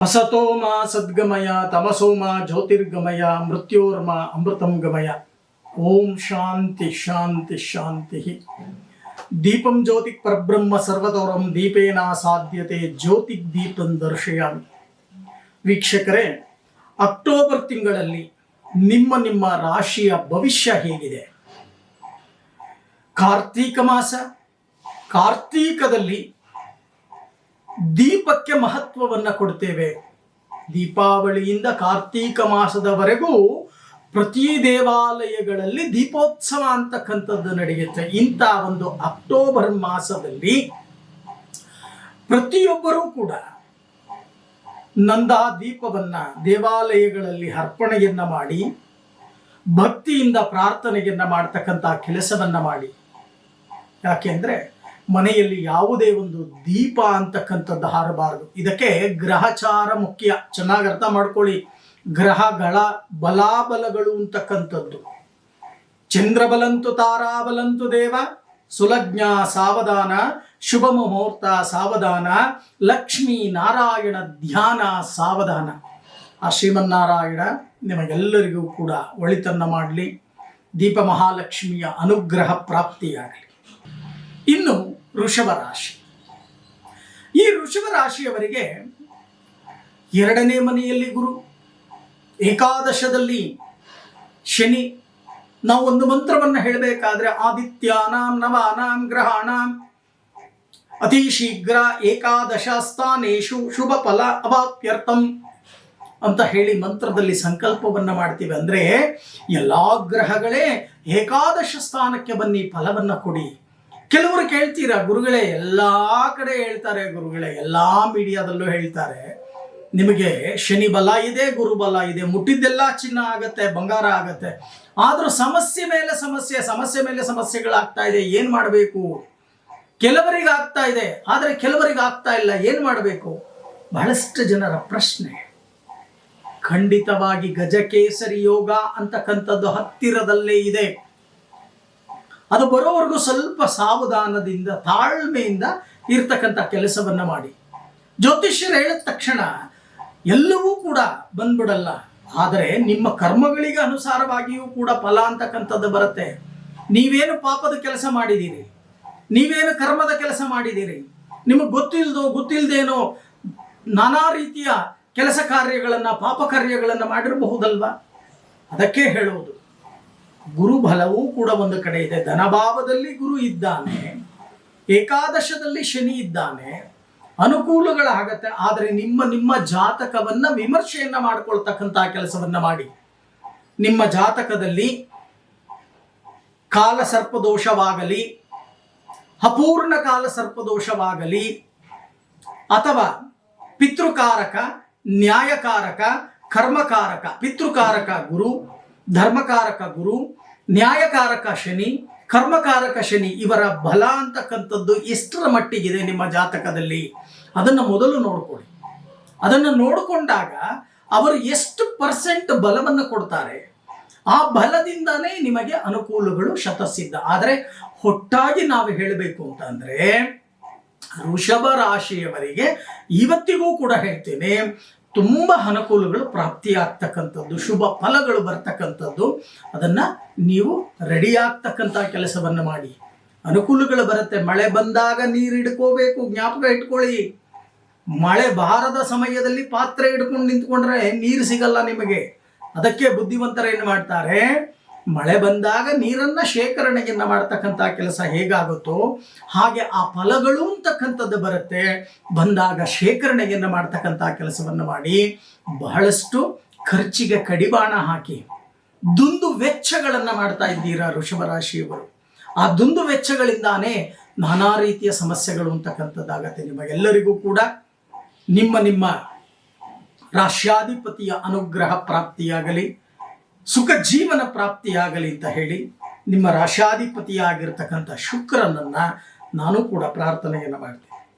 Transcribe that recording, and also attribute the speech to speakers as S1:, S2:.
S1: असतो मा सद्गमय तमसो मा ज्योतिर्गमय मृत्योर्मा अमृतं गमय। ओम शांति शांति शांति। दीपं ज्योति परब्रह्म सर्वतोरं दीपेन साध्यते ज्योति दीपं दर्शयामि। ವೀಕ್ಷಕರೇ, ಅಕ್ಟೋಬರ್ ತಿಂಗಳಲ್ಲಿ ನಿಮ್ಮ ನಿಮ್ಮ ರಾಶಿಯ ಭವಿಷ್ಯ ಹೇಗಿದೆ? ಕಾರ್ತೀಕ ಮಾಸ, ಕಾರ್ತೀಕದಲ್ಲಿ ದೀಪಕ್ಕೆ ಮಹತ್ವವನ್ನು ಕೊಡ್ತೇವೆ. ದೀಪಾವಳಿಯಿಂದ ಕಾರ್ತೀಕ ಮಾಸದವರೆಗೂ ಪ್ರತಿ ದೇವಾಲಯಗಳಲ್ಲಿ ದೀಪೋತ್ಸವ ಅಂತಕ್ಕಂಥದ್ದು ನಡೆಯುತ್ತೆ. ಇಂಥ ಒಂದು ಅಕ್ಟೋಬರ್ ಮಾಸದಲ್ಲಿ ಪ್ರತಿಯೊಬ್ಬರೂ ಕೂಡ ನಂದಾ ದೀಪವನ್ನ ದೇವಾಲಯಗಳಲ್ಲಿ ಅರ್ಪಣೆಯನ್ನ ಮಾಡಿ ಭಕ್ತಿಯಿಂದ ಪ್ರಾರ್ಥನೆಯನ್ನ ಮಾಡ್ತಕ್ಕಂಥ ಕೆಲಸವನ್ನ ಮಾಡಿ. ಯಾಕೆಂದ್ರೆ ಮನೆಯಲ್ಲಿ ಯಾವುದೇ ಒಂದು ದೀಪ ಅಂತಕ್ಕಂಥದ್ದು ಹಾರಬಾರದು. ಇದಕ್ಕೆ ಗ್ರಹಚಾರ ಮುಖ್ಯ. ಚೆನ್ನಾಗಿ ಅರ್ಥ ಮಾಡ್ಕೊಳ್ಳಿ. ಗ್ರಹಗಳ ಬಲಾಬಲಗಳು ಅಂತಕ್ಕಂಥದ್ದು. ಚಂದ್ರಬಲಂತು ತಾರಾಬಲಂತು ದೇವ, ಸುಲಜ್ಞ ಸಾವಧಾನ, ಶುಭ ಮುಹೂರ್ತ ಸಾವಧಾನ, ಲಕ್ಷ್ಮೀ ನಾರಾಯಣ ಧ್ಯಾನ ಸಾವಧಾನ. ಆ ಶ್ರೀಮನ್ನಾರಾಯಣ ನಿಮಗೆಲ್ಲರಿಗೂ ಕೂಡ ಒಳಿತನ್ನ ಮಾಡಲಿ. ದೀಪ ಮಹಾಲಕ್ಷ್ಮಿಯ ಅನುಗ್ರಹ ಪ್ರಾಪ್ತಿಯಾಗಲಿ. ಇನ್ನು ವೃಷಭ ರಾಶಿ. ಈ ವೃಷಭ ರಾಶಿಯವರಿಗೆ 2ನೇ ಮನೆಯಲ್ಲಿ ಗುರು, ಏಕಾದಶದಲ್ಲಿ ಶನಿ. ನಾವು ಒಂದು ಮಂತ್ರವನ್ನು ಹೇಳಬೇಕಾದ್ರೆ ಆದಿತ್ಯಾನಾಂ ನವಾನಾಂ ಗ್ರಹಾಣಾಂ ಅತಿ ಶೀಘ್ರ ಏಕಾದಶ ಸ್ಥಾನೇಶು ಶುಭ ಫಲ ಅವಾಪ್ಯರ್ಥಂ ಅಂತ ಹೇಳಿ ಮಂತ್ರದಲ್ಲಿ ಸಂಕಲ್ಪವನ್ನು ಮಾಡ್ತೀವಿ. ಅಂದ್ರೆ ಎಲ್ಲಾ ಗ್ರಹಗಳೇ ಏಕಾದಶ ಸ್ಥಾನಕ್ಕೆ ಬನ್ನಿ, ಫಲವನ್ನು ಕೊಡಿ. ಕೆಲವರು ಕೇಳ್ತೀರಾ, ಗುರುಗಳೇ ಎಲ್ಲಾ ಕಡೆ ಹೇಳ್ತಾರೆ, ಗುರುಗಳೇ ಎಲ್ಲಾ ಮೀಡಿಯಾದಲ್ಲೂ ಹೇಳ್ತಾರೆ, ನಿಮಗೆ ಶನಿ ಬಲ ಇದೆ, ಗುರು ಬಲ ಇದೆ, ಮುಟ್ಟಿದ್ದೆಲ್ಲ ಚಿನ್ನ ಆಗತ್ತೆ, ಬಂಗಾರ ಆಗತ್ತೆ. ಆದ್ರೂ ಸಮಸ್ಯೆ ಮೇಲೆ ಸಮಸ್ಯೆ, ಸಮಸ್ಯೆ ಮೇಲೆ ಸಮಸ್ಯೆಗಳಾಗ್ತಾ ಇದೆ. ಏನ್ ಮಾಡಬೇಕು? ಕೆಲವರಿಗೆ ಆಗ್ತಾ ಇದೆ, ಆದರೆ ಕೆಲವರಿಗೆ ಆಗ್ತಾ ಇಲ್ಲ. ಏನ್ ಮಾಡಬೇಕು? ಬಹಳಷ್ಟು ಜನರ ಪ್ರಶ್ನೆ. ಖಂಡಿತವಾಗಿ ಗಜಕೇಸರಿ ಯೋಗ ಅಂತಕ್ಕಂಥದ್ದು ಹತ್ತಿರದಲ್ಲೇ ಇದೆ. ಅದು ಬರೋವರೆಗೂ ಸ್ವಲ್ಪ ಸಾವಧಾನದಿಂದ ತಾಳ್ಮೆಯಿಂದ ಇರ್ತಕ್ಕಂಥ ಕೆಲಸವನ್ನ ಮಾಡಿ. ಜ್ಯೋತಿಷ್ಯರು ಹೇಳಿದ ತಕ್ಷಣ ಎಲ್ಲವೂ ಕೂಡ ಬಂದ್ಬಿಡಲ್ಲ. ಆದರೆ ನಿಮ್ಮ ಕರ್ಮಗಳಿಗೆ ಅನುಸಾರವಾಗಿಯೂ ಕೂಡ ಫಲ ಅಂತಕ್ಕಂಥದ್ದು ಬರುತ್ತೆ. ನೀವೇನು ಪಾಪದ ಕೆಲಸ ಮಾಡಿದ್ದೀರಿ, ನೀವೇನು ಕರ್ಮದ ಕೆಲಸ ಮಾಡಿದ್ದೀರಿ, ನಿಮಗೆ ಗೊತ್ತಿಲ್ದೇನೋ ನಾನಾ ರೀತಿಯ ಕೆಲಸ ಕಾರ್ಯಗಳನ್ನು, ಪಾಪ ಕಾರ್ಯಗಳನ್ನು ಮಾಡಿರಬಹುದಲ್ವಾ? ಅದಕ್ಕೆ ಹೇಳುವುದು, ಗುರು ಬಲವೂ ಕೂಡ ಒಂದು ಕಡೆ ಇದೆ. ಧನಭಾವದಲ್ಲಿ ಗುರು ಇದ್ದಾನೆ, ಏಕಾದಶದಲ್ಲಿ ಶನಿ ಇದ್ದಾನೆ, ಅನುಕೂಲಗಳಾಗತ್ತೆ. ಆದರೆ ನಿಮ್ಮ ಜಾತಕವನ್ನ ವಿಮರ್ಶೆಯನ್ನ ಮಾಡ್ಕೊಳ್ತಕ್ಕಂಥ ಕೆಲಸವನ್ನ ಮಾಡಿ. ನಿಮ್ಮ ಜಾತಕದಲ್ಲಿ ಕಾಲ ಸರ್ಪದೋಷವಾಗಲಿ, ಅಪೂರ್ಣ ಕಾಲ ಸರ್ಪದೋಷವಾಗಲಿ, ಅಥವಾ ಪಿತೃಕಾರಕ, ನ್ಯಾಯಕಾರಕ, ಕರ್ಮಕಾರಕ, ಪಿತೃಕಾರಕ ಗುರು, ಧರ್ಮಕಾರಕ ಗುರು, ನ್ಯಾಯಕಾರಕ ಶನಿ, ಕರ್ಮಕಾರಕ ಶನಿ, ಇವರ ಬಲ ಅಂತಕ್ಕಂಥದ್ದು ಎಷ್ಟರ ಮಟ್ಟಿಗಿದೆ ನಿಮ್ಮ ಜಾತಕದಲ್ಲಿ ಅದನ್ನು ಮೊದಲು ನೋಡ್ಕೊಳ್ಳಿ. ಅದನ್ನು ನೋಡಿಕೊಂಡಾಗ ಅವರು ಎಷ್ಟು % ಬಲವನ್ನು ಕೊಡ್ತಾರೆ, ಆ ಬಲದಿಂದಾನೇ ನಿಮಗೆ ಅನುಕೂಲಗಳು ಶತಸಿದ್ಧ. ಆದರೆ ಒಟ್ಟಾಗಿ ನಾವು ಹೇಳಬೇಕು ಅಂತ ಅಂದ್ರೆ, ವೃಷಭ ರಾಶಿಯವರಿಗೆ ಇವತ್ತಿಗೂ ಕೂಡ ಹೇಳ್ತೇನೆ, ತುಂಬ ಅನುಕೂಲಗಳು ಪ್ರಾಪ್ತಿಯಾಗ್ತಕ್ಕಂಥದ್ದು, ಶುಭ ಫಲಗಳು ಬರ್ತಕ್ಕಂಥದ್ದು. ಅದನ್ನ ನೀವು ರೆಡಿ ಆಗ್ತಕ್ಕಂಥ ಕೆಲಸವನ್ನು ಮಾಡಿ. ಅನುಕೂಲಗಳು ಬರುತ್ತೆ. ಮಳೆ ಬಂದಾಗ ನೀರು ಹಿಡ್ಕೋಬೇಕು, ಜ್ಞಾಪಕ ಇಟ್ಕೊಳ್ಳಿ. ಮಳೆ ಬಾರದ ಸಮಯದಲ್ಲಿ ಪಾತ್ರೆ ಹಿಡ್ಕೊಂಡು ನಿಂತ್ಕೊಂಡ್ರೆ ನೀರು ಸಿಗಲ್ಲ ನಿಮಗೆ. ಅದಕ್ಕೆ ಬುದ್ಧಿವಂತರು ಏನು ಮಾಡ್ತಾರೆ, ಮಳೆ ಬಂದಾಗ ನೀರನ್ನ ಶೇಖರಣೆಯನ್ನ ಮಾಡ್ತಕ್ಕಂಥ ಕೆಲಸ ಹೇಗಾಗುತ್ತೋ ಹಾಗೆ ಆ ಫಲಗಳು ಅಂತಕ್ಕಂಥದ್ದು ಬರುತ್ತೆ. ಬಂದಾಗ ಶೇಖರಣೆಯನ್ನ ಮಾಡ್ತಕ್ಕಂಥ ಕೆಲಸವನ್ನು ಮಾಡಿ. ಬಹಳಷ್ಟು ಖರ್ಚಿಗೆ ಕಡಿವಾಣ ಹಾಕಿ ದುಂದು ವೆಚ್ಚಗಳನ್ನು ಮಾಡ್ತಾ ಇದ್ದೀರಾ ವೃಷಭ ರಾಶಿಯವರು. ಆ ದುಂದು ವೆಚ್ಚಗಳಿಂದಾನೇ ನಾನಾ ರೀತಿಯ ಸಮಸ್ಯೆಗಳು ಅಂತಕ್ಕಂಥದ್ದಾಗತ್ತೆ. ನಿಮಗೆಲ್ಲರಿಗೂ ಕೂಡ ನಿಮ್ಮ ರಾಶ್ಯಾಧಿಪತಿಯ ಅನುಗ್ರಹ ಪ್ರಾಪ್ತಿಯಾಗಲಿ, ಸುಖ ಜೀವನ ಪ್ರಾಪ್ತಿಯಾಗಲಿ ಅಂತ ಹೇಳಿ ನಿಮ್ಮ ರಾಶಾಧಿಪತಿಯಾಗಿರ್ತಕ್ಕಂಥ ಶುಕ್ರನನ್ನ ನಾನು ಕೂಡ ಪ್ರಾರ್ಥನೆಯನ್ನು ಮಾಡ್ತೀನಿ.